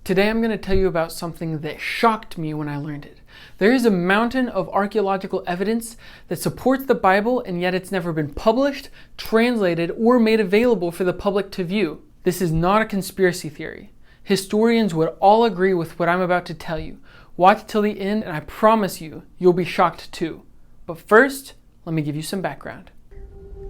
Today I'm going to tell you about something that shocked me when I learned it. There is a mountain of archaeological evidence that supports the Bible, and yet it's never been published, translated, or made available for the public to view. This is not a conspiracy theory. Historians would all agree with what I'm about to tell you. Watch till the end, and I promise you, you'll be shocked too. But first, let me give you some background.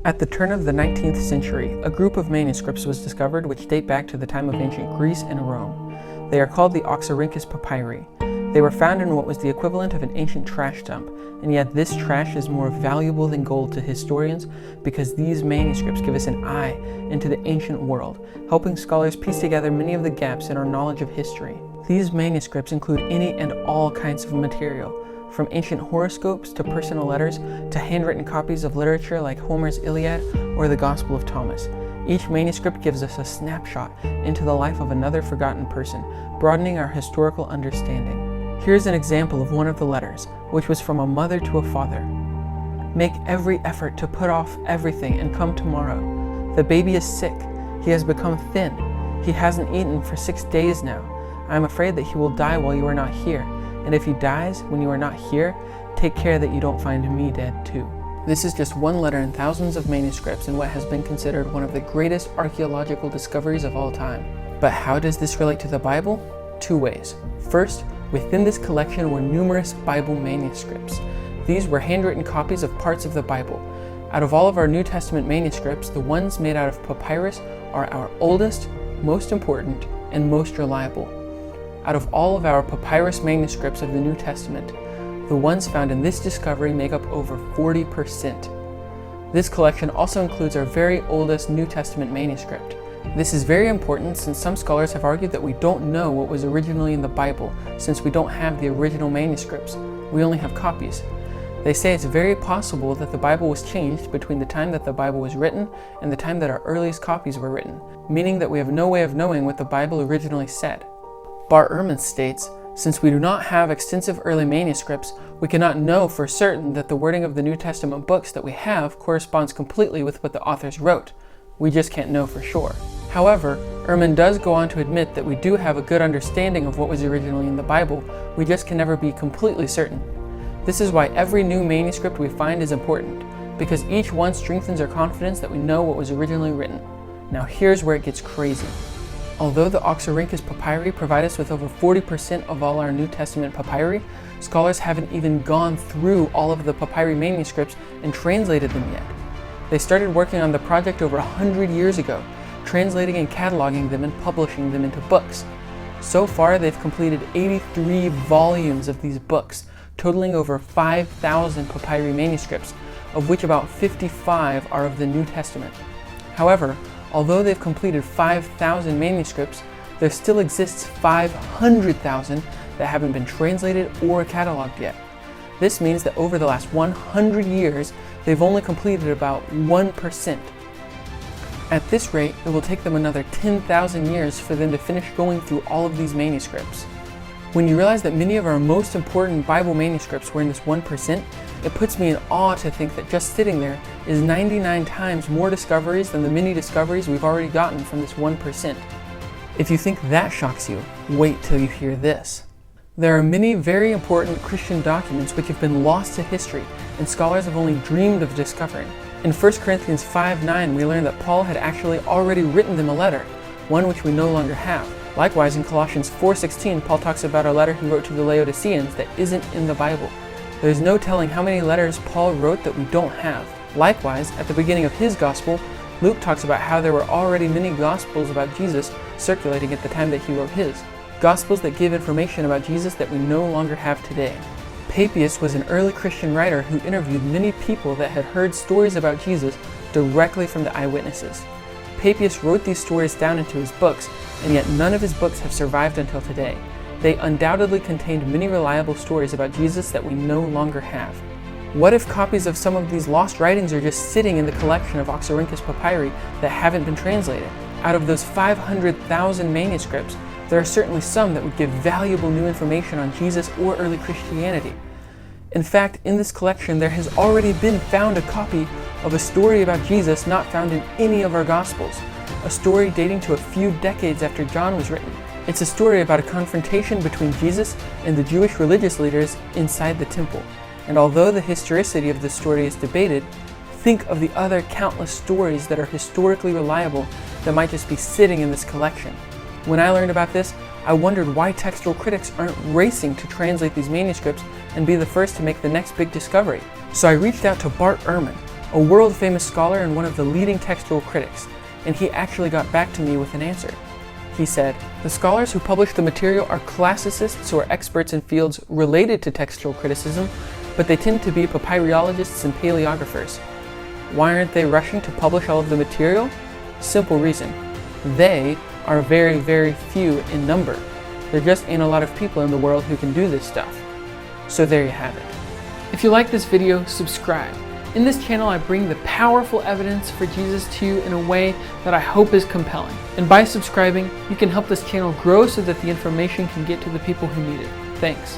At the turn of the 19th century, a group of manuscripts was discovered which date back to the time of ancient Greece and Rome. They are called the Oxyrhynchus Papyri. They were found in what was the equivalent of an ancient trash dump, and yet this trash is more valuable than gold to historians because these manuscripts give us an eye into the ancient world, helping scholars piece together many of the gaps in our knowledge of history. These manuscripts include any and all kinds of material, from ancient horoscopes to personal letters to handwritten copies of literature like Homer's Iliad or the Gospel of Thomas. Each manuscript gives us a snapshot into the life of another forgotten person, broadening our historical understanding. Here's an example of one of the letters, which was from a mother to a father. "Make every effort to put off everything and come tomorrow. The baby is sick. He has become thin. He hasn't eaten for 6 days now. I am afraid that he will die while you are not here. And if he dies when you are not here, take care that you don't find me dead too." This is just one letter in thousands of manuscripts in what has been considered one of the greatest archaeological discoveries of all time. But how does this relate to the Bible? 2 ways. First, within this collection were numerous Bible manuscripts. These were handwritten copies of parts of the Bible. Out of all of our New Testament manuscripts, the ones made out of papyrus are our oldest, most important, and most reliable. Out of all of our papyrus manuscripts of the New Testament, the ones found in this discovery make up over 40%. This collection also includes our very oldest New Testament manuscript. This is very important since some scholars have argued that we don't know what was originally in the Bible since we don't have the original manuscripts. We only have copies. They say it's very possible that the Bible was changed between the time that the Bible was written and the time that our earliest copies were written, meaning that we have no way of knowing what the Bible originally said. Bart Ehrman states, "Since we do not have extensive early manuscripts, we cannot know for certain that the wording of the New Testament books that we have corresponds completely with what the authors wrote. We just can't know for sure." However, Ehrman does go on to admit that we do have a good understanding of what was originally in the Bible, we just can never be completely certain. This is why every new manuscript we find is important, because each one strengthens our confidence that we know what was originally written. Now here's where it gets crazy. Although the Oxyrhynchus Papyri provide us with over 40% of all our New Testament papyri, scholars haven't even gone through all of the papyri manuscripts and translated them yet. They started working on the project over 100 years ago, translating and cataloging them and publishing them into books. So far, they've completed 83 volumes of these books, totaling over 5,000 papyri manuscripts, of which about 55 are of the New Testament. However, although they've completed 5,000 manuscripts, there still exists 500,000 that haven't been translated or cataloged yet. This means that over the last 100 years, they've only completed about 1%. At this rate, it will take them another 10,000 years for them to finish going through all of these manuscripts. When you realize that many of our most important Bible manuscripts were in this 1%, it puts me in awe to think that just sitting there is 99 times more discoveries than the many discoveries we've already gotten from this 1%. If you think that shocks you, wait till you hear this. There are many very important Christian documents which have been lost to history and scholars have only dreamed of discovering. In 1 Corinthians 5:9, we learn that Paul had actually already written them a letter, one which we no longer have. Likewise, in Colossians 4:16, Paul talks about a letter he wrote to the Laodiceans that isn't in the Bible. There's no telling how many letters Paul wrote that we don't have. Likewise, at the beginning of his gospel, Luke talks about how there were already many gospels about Jesus circulating at the time that he wrote his. Gospels that give information about Jesus that we no longer have today. Papias was an early Christian writer who interviewed many people that had heard stories about Jesus directly from the eyewitnesses. Papias wrote these stories down into his books, and yet none of his books have survived until today. They undoubtedly contained many reliable stories about Jesus that we no longer have. What if copies of some of these lost writings are just sitting in the collection of Oxyrhynchus Papyri that haven't been translated? Out of those 500,000 manuscripts, there are certainly some that would give valuable new information on Jesus or early Christianity. In fact, in this collection, there has already been found a copy of a story about Jesus not found in any of our Gospels, a story dating to a few decades after John was written. It's a story about a confrontation between Jesus and the Jewish religious leaders inside the temple. And although the historicity of the story is debated, think of the other countless stories that are historically reliable that might just be sitting in this collection. When I learned about this, I wondered why textual critics aren't racing to translate these manuscripts and be the first to make the next big discovery. So I reached out to Bart Ehrman, a world-famous scholar and one of the leading textual critics, and he actually got back to me with an answer. He said, "The scholars who publish the material are classicists who are experts in fields related to textual criticism, but they tend to be papyrologists and paleographers. Why aren't they rushing to publish all of the material? Simple reason. They are very, very few in number. There just ain't a lot of people in the world who can do this stuff." So there you have it. If you like this video, subscribe. In this channel, I bring the powerful evidence for Jesus to you in a way that I hope is compelling. And by subscribing, you can help this channel grow so that the information can get to the people who need it. Thanks.